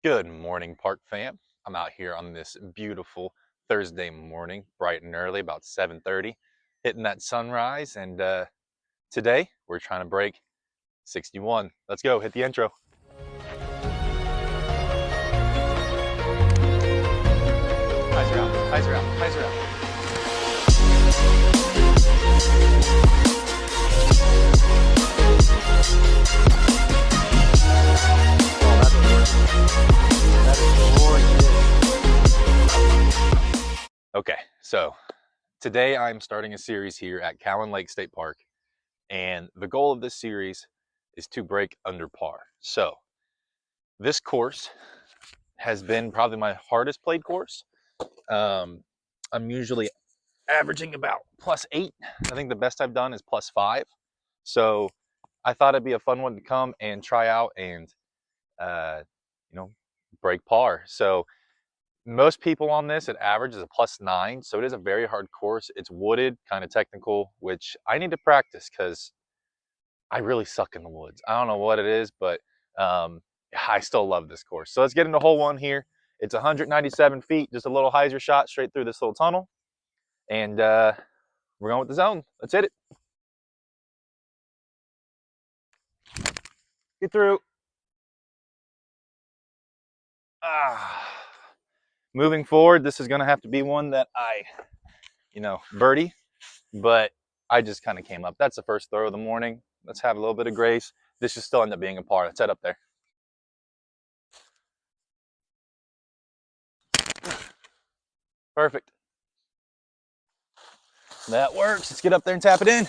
Good morning, Park fam. I'm out here on this beautiful Thursday morning, bright and early, about 7:30, hitting that sunrise. And today we're trying to break 61. Let's go, hit the intro. Highs are out, highs are out, highs are out. Okay, so today I'm starting a series here at Cowan Lake State Park, and the goal of this series is to break under par. So this course has been probably my hardest played course. I'm usually averaging about +8. I think the best I've done is +5. So I thought it'd be a fun one to come and try out and uh, break par. So most people on this, it averages a +9. So it is a very hard course. It's wooded, kind of technical, which I need to practice because I really suck in the woods. I don't know what it is, but I still love this course. So let's get into hole one here. It's 197 feet, just a little hyzer shot straight through this little tunnel. And we're going with the zone. Let's hit it. Get through. Moving forward, this is going to have to be one that I, birdie, but I just kind of came up. That's the first throw of the morning. Let's have a little bit of grace. This should still end up being a par. Let's head up there. Perfect. That works. Let's get up there and tap it in.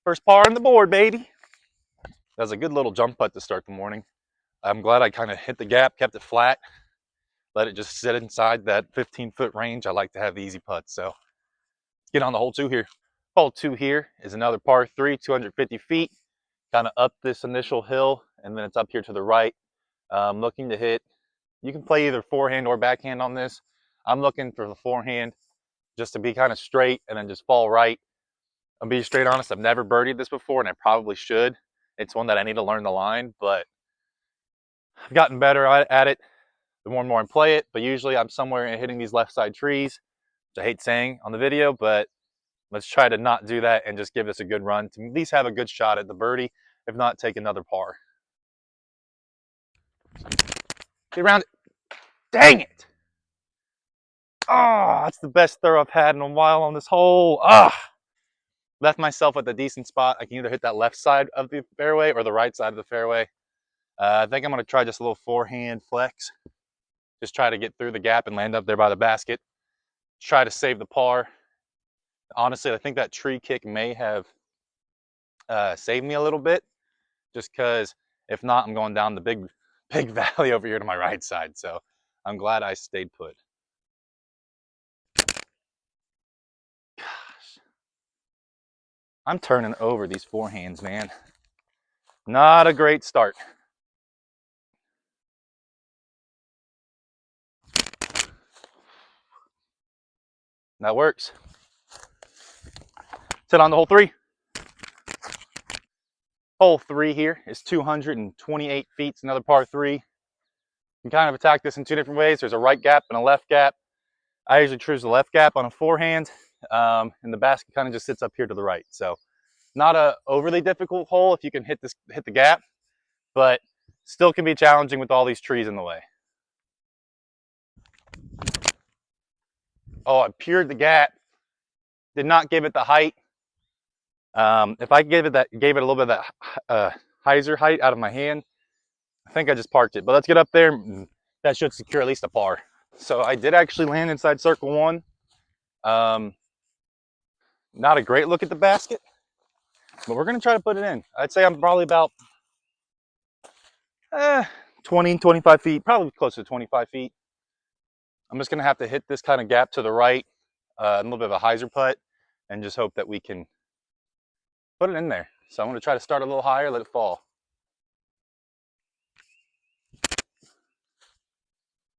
First par on the board, baby. That was a good little jump putt to start the morning. I'm glad I kind of hit the gap, kept it flat, let it just sit inside that 15-foot range. I like to have easy putts. So let's get on the hole two here. Hole two here is another par 3, 250 feet, kind of up this initial hill, and then it's up here to the right. I'm looking to hit, you can play either forehand or backhand on this. I'm looking for the forehand just to be kind of straight and then just fall right. I'll be straight honest, I've never birdied this before, and I probably should. It's one that I need to learn the line, but I've gotten better at it the more and more I play it. But usually I'm somewhere hitting these left side trees, which I hate saying on the video, but let's try to not do that and just give this a good run to at least have a good shot at the birdie, if not take another par. Get around it. Dang it! Oh, that's the best throw I've had in a while on this hole. Left myself at a decent spot. I can either hit that left side of the fairway or the right side of the fairway. I think I'm going to try just a little forehand flex. Just try to get through the gap and land up there by the basket. Try to save the par. Honestly, I think that tree kick may have saved me a little bit, just because if not, I'm going down the big valley over here to my right side. So I'm glad I stayed put. Gosh, I'm turning over these forehands, man. Not a great start. That works. Sit on the hole three. Hole three here is 228 feet. It's another par 3. You can kind of attack this in two different ways. There's a right gap and a left gap. I usually choose the left gap on a forehand, and the basket kind of just sits up here to the right. So not a overly difficult hole if you can hit the gap, but still can be challenging with all these trees in the way. Oh, I peered the gap. Did not give it the height. If I gave it a little bit of that hyzer height out of my hand, I think I just parked it. But let's get up there. That should secure at least a par. So I did actually land inside circle 1. Not a great look at the basket, but we're going to try to put it in. I'd say I'm probably about 20, 25 feet, probably close to 25 feet. I'm just going to have to hit this kind of gap to the right, a little bit of a hyzer putt, and just hope that we can put it in there. So I'm going to try to start a little higher, let it fall.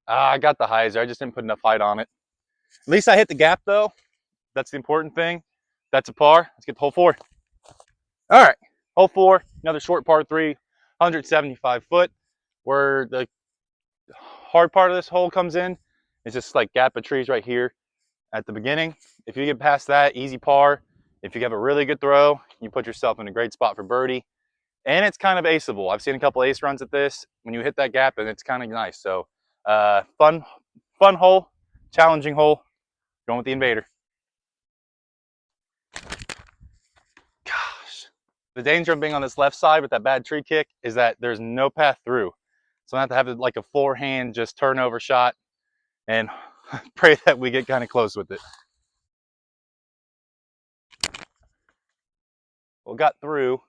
I got the hyzer. I just didn't put enough height on it. At least I hit the gap, though. That's the important thing. That's a par. Let's get to hole 4. All right, hole 4, another short par 3, 175 foot. Where the hard part of this hole comes in is just like gap of trees right here at the beginning. If you get past that, easy par. If you have a really good throw, you put yourself in a great spot for birdie. And it's kind of aceable. I've seen a couple ace runs at this when you hit that gap, and it's kind of nice. So fun hole, challenging hole. Going with the Invader. Gosh, the danger of being on this left side with that bad tree kick is that there's no path through. So I have to have like a forehand just turnover shot and pray that we get kind of close with it. Well, got through.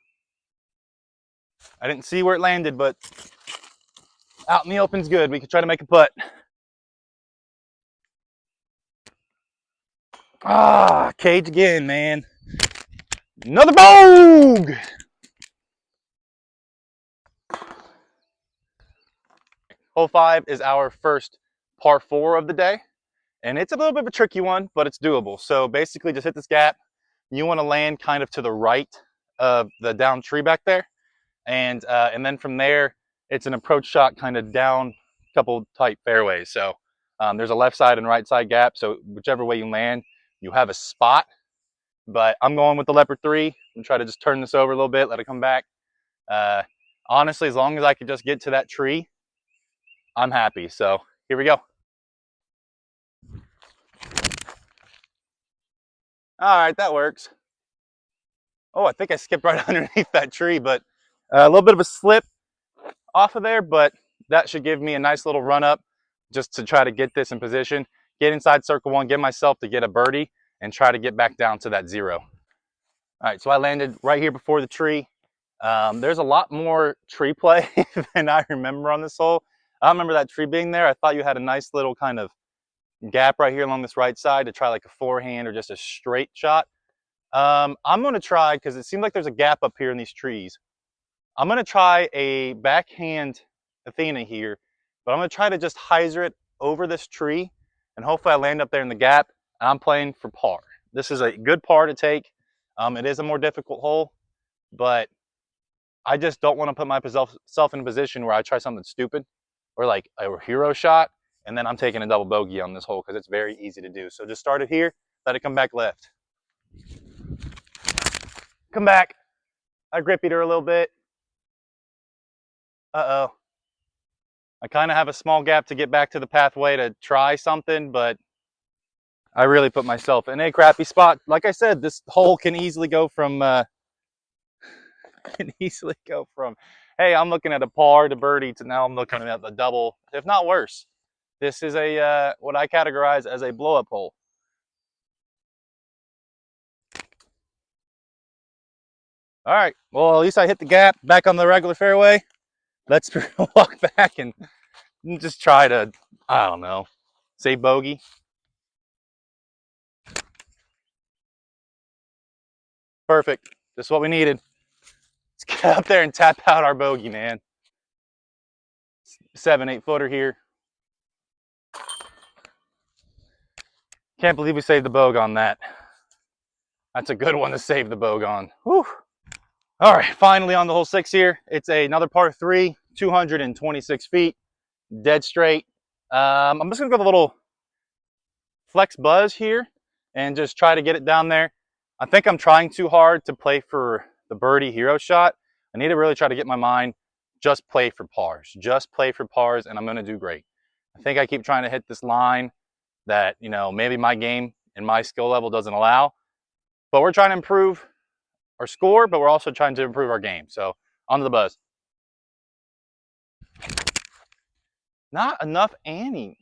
I didn't see where it landed, but out in the open's good. We could try to make a putt. Ah, cage again, man. Another bogue! Hole 5 is our first par 4 of the day. And it's a little bit of a tricky one, but it's doable. So basically just hit this gap. You want to land kind of to the right of the down tree back there. And then from there, it's an approach shot kind of down a couple tight fairways. So there's a left side and right side gap. So whichever way you land, you have a spot. But I'm going with the Leopard 3 and try to just turn this over a little bit, let it come back. Honestly, as long as I could just get to that tree, I'm happy. So here we go. All right, that works. Oh, I think I skipped right underneath that tree, but a little bit of a slip off of there, but that should give me a nice little run up just to try to get this in position, get inside circle 1, get myself to get a birdie, and try to get back down to that 0. All right, so I landed right here before the tree. There's a lot more tree play than I remember on this hole. I don't remember that tree being there. I thought you had a nice little kind of gap right here along this right side to try like a forehand or just a straight shot. I'm going to try, because it seemed like there's a gap up here in these trees. I'm going to try a backhand Athena here, but I'm going to try to just hyzer it over this tree, and hopefully I land up there in the gap, and I'm playing for par. This is a good par to take. It is a more difficult hole, but I just don't want to put myself in a position where I try something stupid or like a hero shot, and then I'm taking a double bogey on this hole because it's very easy to do. So just start it here, let it come back left. Come back. I grippied her a little bit. Uh-oh. I kind of have a small gap to get back to the pathway to try something, but I really put myself in a crappy spot. Like I said, this hole can easily go from hey, I'm looking at a par to birdie to now I'm looking at the double, if not worse. This is a what I categorize as a blow-up hole. All right, well, at least I hit the gap back on the regular fairway. Let's walk back and just try to, I don't know, say bogey. Perfect. Just what we needed. Let's get up there and tap out our bogey, man. 7-8 footer here. Can't believe we saved the bogue on that. That's a good one to save the bogue on. Whew. All right, finally on the hole 6 here. It's another par 3, 226 feet, dead straight. I'm just gonna go with a little flex buzz here and just try to get it down there. I think I'm trying too hard to play for the birdie hero shot. I need to really try to get my mind, just play for pars. Just play for pars, and I'm gonna do great. I think I keep trying to hit this line that, you know, maybe my game and my skill level doesn't allow. But we're trying to improve our score, but we're also trying to improve our game. So on to the buzz. Not enough Annie.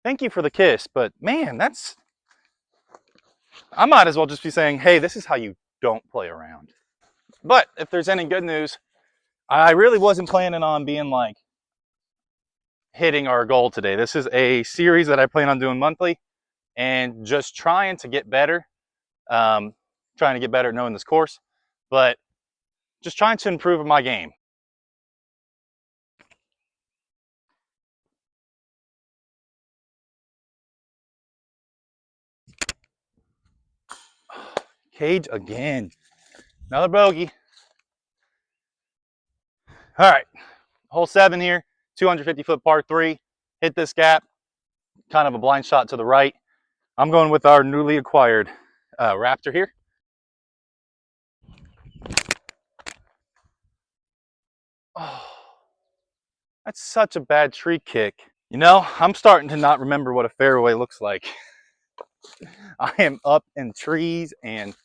Thank you for the kiss, but man, I might as well just be saying, hey, this is how you don't play around. But if there's any good news, I really wasn't planning on being like hitting our goal today. This is a series that I plan on doing monthly and just trying to get better. Trying to get better at knowing this course, but just trying to improve my game. Cage again. Another bogey. All right, hole 7 here, 250-foot par 3. Hit this gap, kind of a blind shot to the right. I'm going with our newly acquired Raptor here. Oh, that's such a bad tree kick. You know, I'm starting to not remember what a fairway looks like. I am up in trees and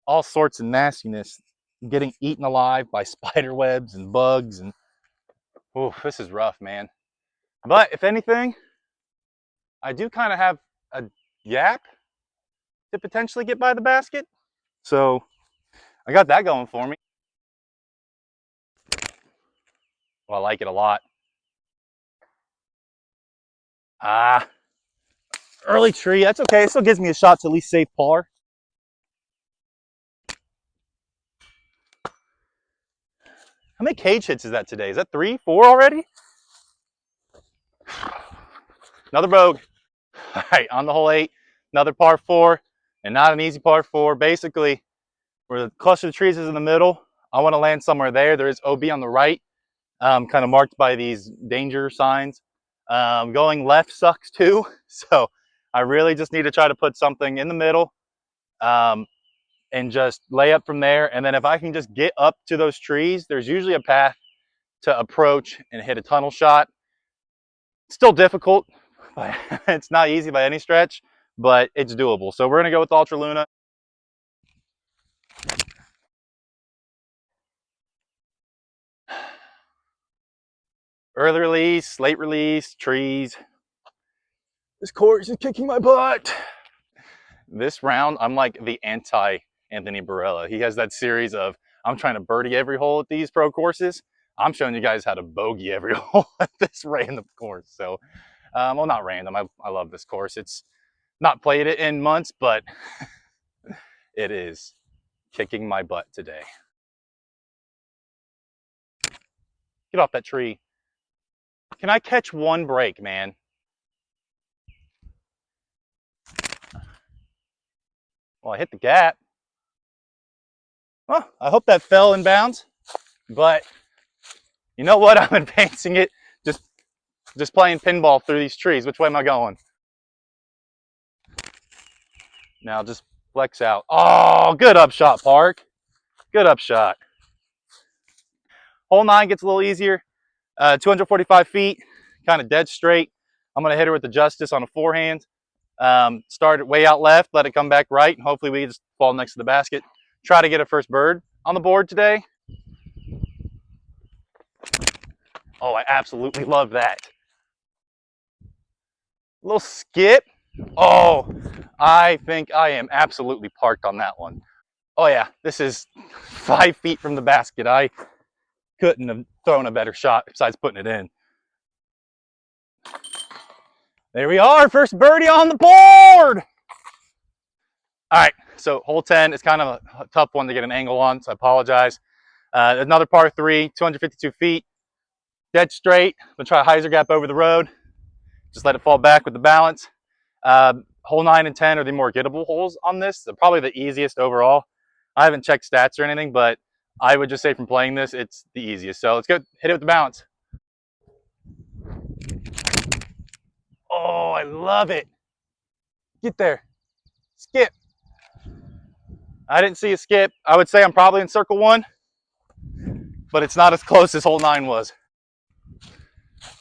all sorts of nastiness, getting eaten alive by spider webs and bugs, and oh, this is rough, man. But if anything, I do kind of have a gap to potentially get by the basket, so I got that going for me. Well, I like it a lot. Ah, early tree, that's okay. It still gives me a shot to at least save par. How many cage hits is that today? Is that 3, 4 already? Another bogue. All right, on the hole 8, another par 4, and not an easy par 4. Basically, where the cluster of trees is in the middle, I want to land somewhere there. There is OB on the right, kind of marked by these danger signs. Going left sucks too, so I really just need to try to put something in the middle and just lay up from there. And then if I can just get up to those trees, there's usually a path to approach and hit a tunnel shot. Still difficult, but it's not easy by any stretch, but it's doable. So we're going to go with Ultra Luna. Early release, late release, trees. This course is kicking my butt. This round, I'm like the anti Anthony Barella. He has that series of, I'm trying to birdie every hole at these pro courses. I'm showing you guys how to bogey every hole at this random course. So, well, not random. I love this course. It's not played it in months, but it is kicking my butt today. Get off that tree. Can I catch one break, man? Well, I hit the gap. Well, I hope that fell in bounds, but you know what? I'm advancing it. Just playing pinball through these trees. Which way am I going? Now just flex out. Oh, good upshot, Park. Good upshot. Hole 9 gets a little easier. 245 feet, kind of dead straight. I'm going to hit her with the Justice on a forehand. Start it way out left, let it come back right, and hopefully we just fall next to the basket. Try to get a first bird on the board today. Oh, I absolutely love that. A little skip. Oh, I think I am absolutely parked on that one. Oh yeah, this is 5 feet from the basket. I couldn't have thrown a better shot besides putting it in. There we are, first birdie on the board. All right, so hole 10 is kind of a tough one to get an angle on, so I apologize. Another par 3, 252 feet, dead straight. I'm gonna try a hyzer gap over the road. Just let it fall back with the balance. Hole 9 and 10 are the more gettable holes on this. They're probably the easiest overall. I haven't checked stats or anything, but I would just say from playing this, it's the easiest. So let's go hit it with the balance. Oh, I love it. Get there. Skip. I didn't see a skip. I would say I'm probably in circle 1, but it's not as close as hole 9 was.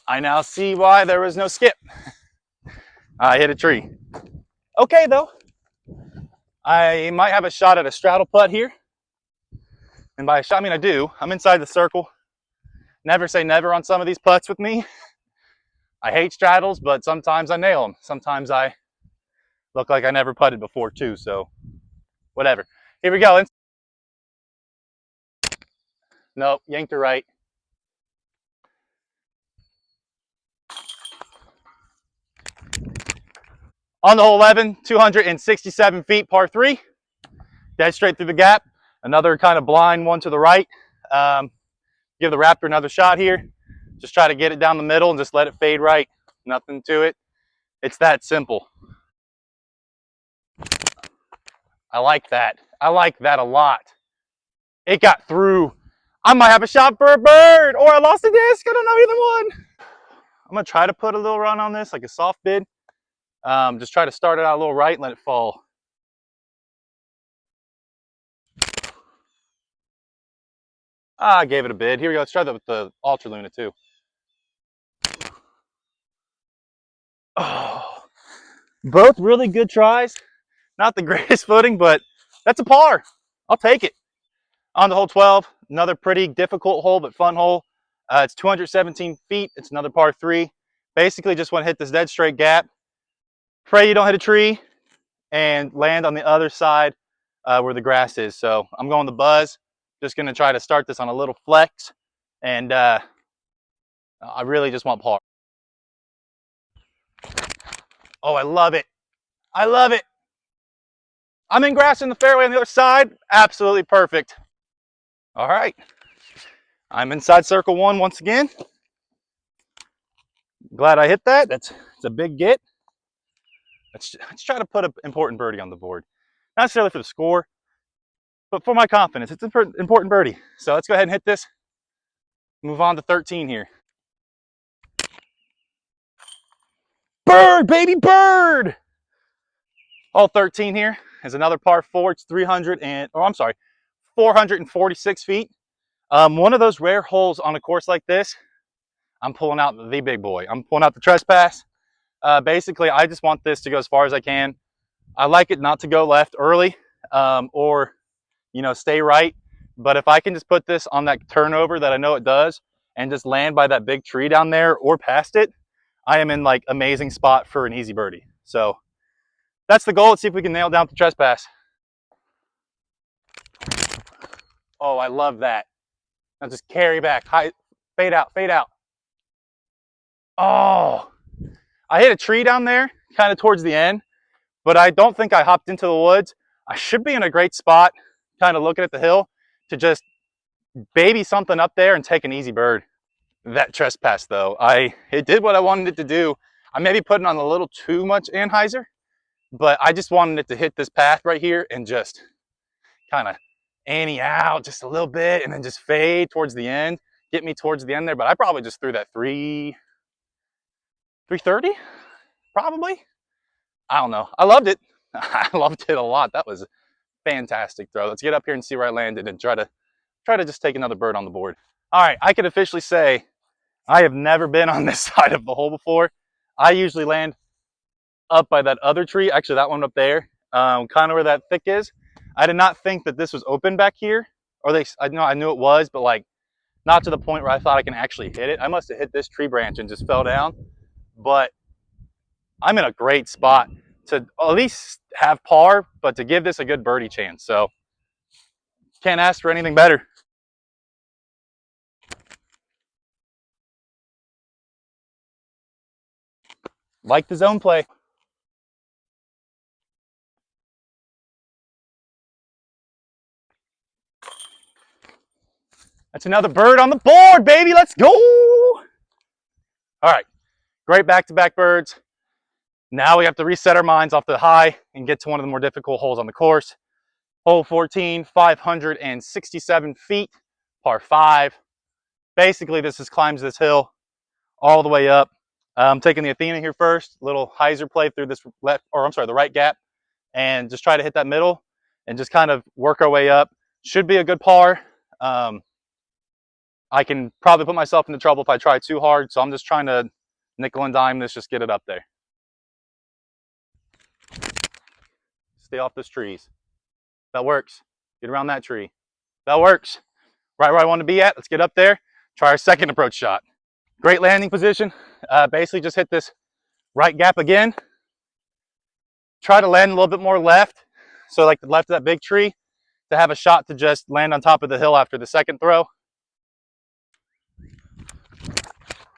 I now see why there was no skip. I hit a tree. Okay, though. I might have a shot at a straddle putt here. And by a shot, I mean I do. I'm inside the circle. Never say never on some of these putts with me. I hate straddles, but sometimes I nail them. Sometimes I look like I never putted before too, so whatever. Here we go. Nope, yanked her right. On the hole 11, 267 feet, par 3. Dead straight through the gap. Another kind of blind one to the right. Give the Raptor another shot here. Just try to get it down the middle and just let it fade right. Nothing to it. It's that simple. I like that. I like that a lot. It got through. I might have a shot for a bird, or I lost a disc. I don't know either one. I'm gonna try to put a little run on this, like a soft bid. Just try to start it out a little right and let it fall. I gave it a bid. Here we go. Let's try that with the Ultra Luna too. Oh, both really good tries. Not the greatest footing, but that's a par. I'll take it. On the hole 12, another pretty difficult hole, but fun hole. It's 217 feet. It's another par 3. Basically, just want to hit this dead straight gap. Pray you don't hit a tree and land on the other side where the grass is. So I'm going the buzz. Just going to try to start this on a little flex. And I really just want par. Oh, I love it. I love it. I'm in grass in the fairway on the other side. Absolutely perfect. All right. I'm inside circle 1 once again. Glad I hit that. It's a big get. Let's try to put an important birdie on the board. Not necessarily for the score, but for my confidence. It's an important birdie. So let's go ahead and hit this. Move on to 13 here. Bird, baby, bird! All 13 here is another par 4. It's 446 feet. One of those rare holes on a course like this, I'm pulling out the big boy. I'm pulling out the trespass. Basically, I just want this to go as far as I can. I like it not to go left early or, stay right. But if I can just put this on that turnover that I know it does and just land by that big tree down there or past it, I am in like amazing spot for an easy birdie. So that's the goal. Let's see if we can nail down the trespass. Oh, I love that. Now just carry back, high, fade out, fade out. Oh, I hit a tree down there kind of towards the end, but I don't think I hopped into the woods. I should be in a great spot, kind of looking at the hill to just baby something up there and take an easy bird. That trespass though, it did what I wanted it to do. I may be putting on a little too much anhyzer, but I just wanted it to hit this path right here and just kind of ante out just a little bit and then just fade towards the end, get me towards the end there. But I probably just threw that 330, probably. I don't know. I loved it. I loved it a lot. That was a fantastic throw. Let's get up here and see where I landed and try to just take another bird on the board. All right, I can officially say I have never been on this side of the hole before. I usually land up by that other tree, actually that one up there, kind of where that thick is. I did not think that this was open back here, or I knew it was, but like not to the point where I thought I can actually hit it. I must have hit this tree branch and just fell down, but I'm in a great spot to at least have par, but to give this a good birdie chance. So can't ask for anything better. Like the zone play. That's another bird on the board, baby. Let's go. All right, great back-to-back birds. Now we have to reset our minds off the high and get to one of the more difficult holes on the course. Hole 14, 567 feet, par 5. Basically, this just climbs this hill all the way up. I'm taking the Athena here first. Little hyzer play through this the right gap, and just try to hit that middle and just kind of work our way up. Should be a good par. I can probably put myself into trouble if I try too hard, so I'm just trying to nickel and dime this, just get it up there. Stay off those trees. That works. Get around that tree. That works. Right where I want to be at. Let's get up there. Try our second approach shot. Great landing position. Basically just hit this right gap again. Try to land a little bit more left. So like the left of that big tree to have a shot to just land on top of the hill after the second throw.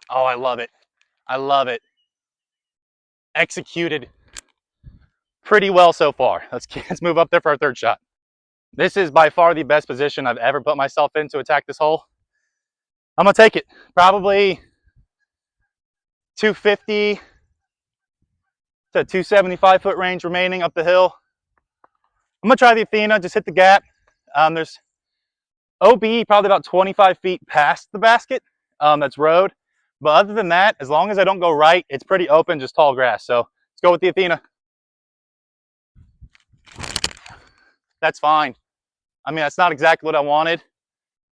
Oh, I love it. I love it. Executed pretty well so far. Let's move up there for our third shot. This is by far the best position I've ever put myself in to attack this hole. I'm gonna take it. Probably 250 to 275 foot range remaining up the hill. I'm gonna try the Athena, just hit the gap. There's OB probably about 25 feet past the basket. That's road. But other than that, as long as I don't go right, it's pretty open, just tall grass. So let's go with the Athena. That's fine. I mean, that's not exactly what I wanted.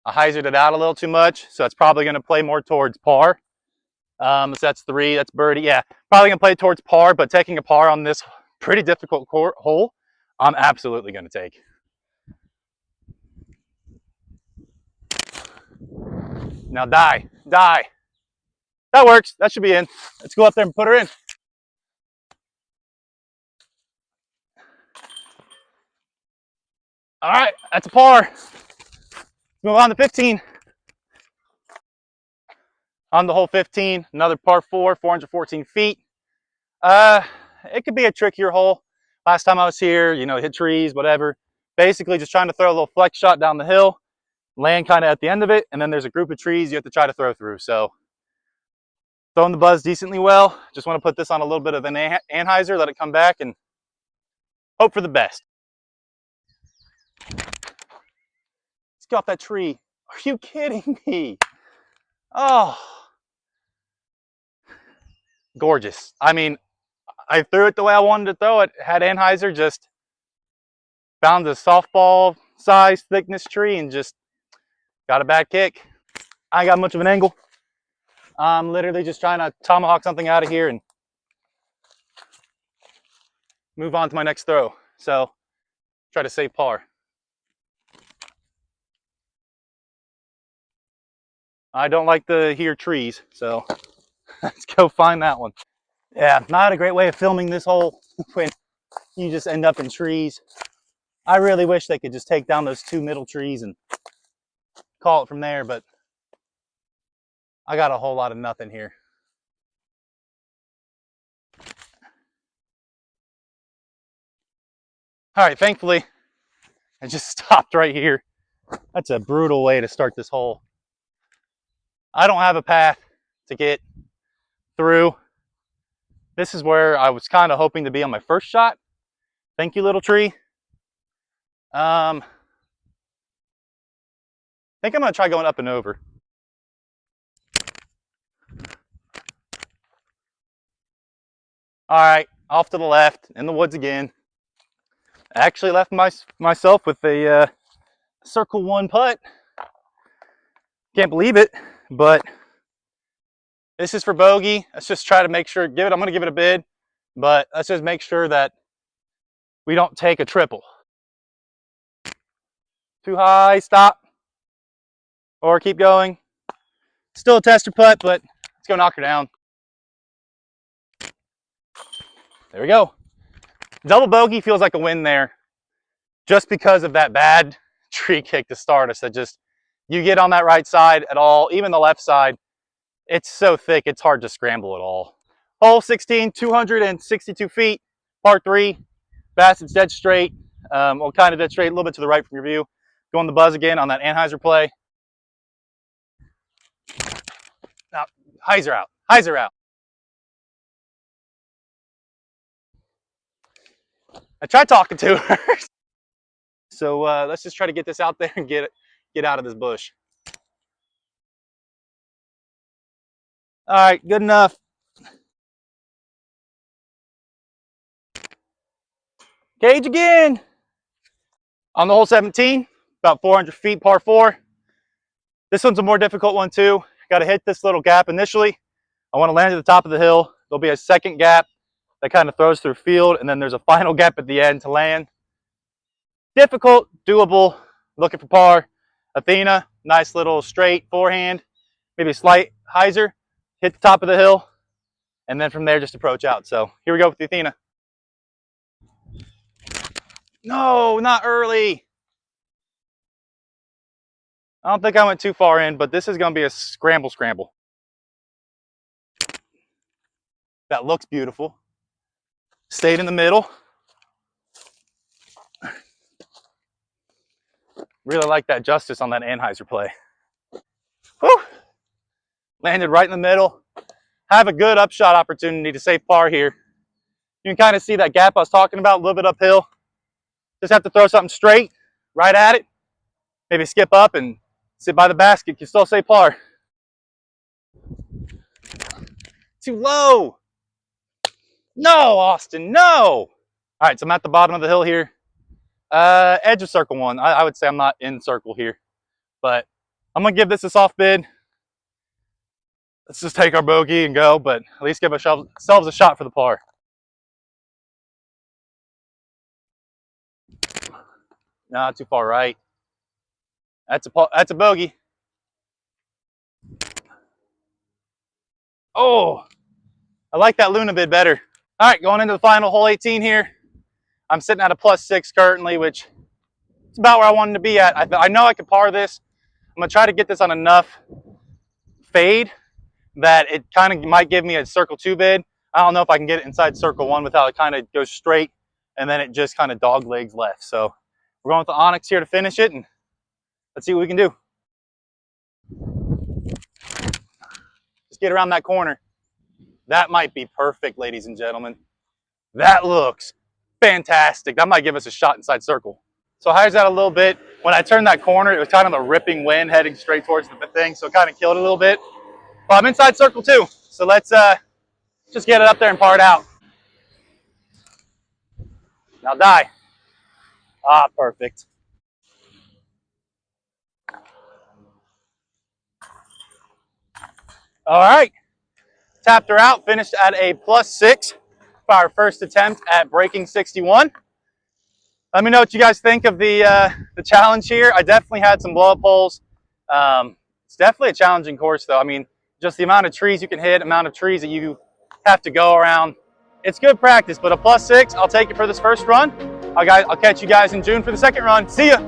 I hyzered it out a little too much, so it's probably going to play more towards par. So that's 3, that's birdie. Yeah, probably going to play towards par, but taking a par on this pretty difficult hole, I'm absolutely going to take. Now die. That works. That should be in. Let's go up there and put her in. All right, that's a par. Move on to 15. On the hole 15, another par 4, 414 feet. It could be a trickier hole. Last time I was here, hit trees, whatever. Basically just trying to throw a little flex shot down the hill, land kind of at the end of it, and then there's a group of trees you have to try to throw through. So throwing the buzz decently well. Just want to put this on a little bit of an anhyzer, let it come back, and hope for the best. Let's get off that tree. Are you kidding me? Oh, gorgeous. I mean, I threw it the way I wanted to throw it. Had anhyzer, just found a softball size thickness tree and just got a bad kick. I ain't got much of an angle. I'm literally just trying to tomahawk something out of here and move on to my next throw. So try to save par. I don't like to hear trees, so let's go find that one. Yeah, not a great way of filming this hole when you just end up in trees. I really wish they could just take down those 2 middle trees and call it from there, but I got a whole lot of nothing here. All right, thankfully, I just stopped right here. That's a brutal way to start this hole. I don't have a path to get through. This is where I was kind of hoping to be on my first shot. Thank you, little tree. I think I'm gonna try going up and over. All right, off to the left, in the woods again. I actually left myself with a circle 1 putt. Can't believe it, but this is for bogey. Let's just try to make sure, I'm gonna give it a bid, but let's just make sure that we don't take a triple. Too high, stop. Or keep going. Still a tester putt, but let's go knock her down. There we go. Double bogey feels like a win there, just because of that bad tree kick to start us. That just, you get on that right side at all, even the left side, it's so thick, it's hard to scramble at all. Hole 16, 262 feet, par 3. Bassett's dead straight. Well, kind of dead straight, a little bit to the right from your view. Going the buzz again on that anhyzer play. Now, hyzer out. I tried talking to her. So let's just try to get this out there and get out of this bush. All right, good enough. Cage again. On the hole 17, about 400 feet, par 4. This one's a more difficult one too. Got to hit this little gap initially. I want to land at the top of the hill. There'll be a second gap that kind of throws through field, and then there's a final gap at the end to land. Difficult, doable, looking for par. Athena, nice little straight forehand, maybe a slight hyzer, hit the top of the hill, and then from there just approach out. So here we go with the Athena. No, not early. I don't think I went too far in, but this is going to be a scramble. That looks beautiful. Stayed in the middle. Really like that justice on that anhyzer play. Whew. Landed right in the middle. Have a good upshot opportunity to save par here. You can kind of see that gap I was talking about, a little bit uphill. Just have to throw something straight, right at it. Maybe skip up and sit by the basket. You still say par. Too low. No, Austin, no. All right, so I'm at the bottom of the hill here. Edge of circle one. I would say I'm not in circle here, but I'm gonna give this a soft bid. Let's just take our bogey and go, but at least give ourselves a shot for the par. Not too far right. That's a bogey. Oh, I like that Luna bid better. All right, going into the final hole 18 here. I'm sitting at a +6 currently, which is about where I wanted to be at. I know I could par this. I'm gonna try to get this on enough fade that it kind of might give me a circle 2 bid. I don't know if I can get it inside circle 1 without it kind of goes straight and then it just kind of dog legs left. So we're going with the Onyx here to finish it, and let's see what we can do. Just get around that corner. That might be perfect, ladies and gentlemen. That looks fantastic. That might give us a shot inside circle. So high that a little bit. When I turned that corner, it was kind of a ripping wind heading straight towards the thing, so it kind of killed it a little bit. But I'm inside circle 2, so let's just get it up there and par it out. Now die. Ah, perfect. All right. Tapped her out, finished at a +6 for our first attempt at breaking 61. Let me know what you guys think of the challenge here. I definitely had some blow-up holes. It's definitely a challenging course, though. I mean, just the amount of trees you can hit, amount of trees that you have to go around. It's good practice, but a +6, I'll take it for this first run. I'll catch you guys in June for the second run. See ya.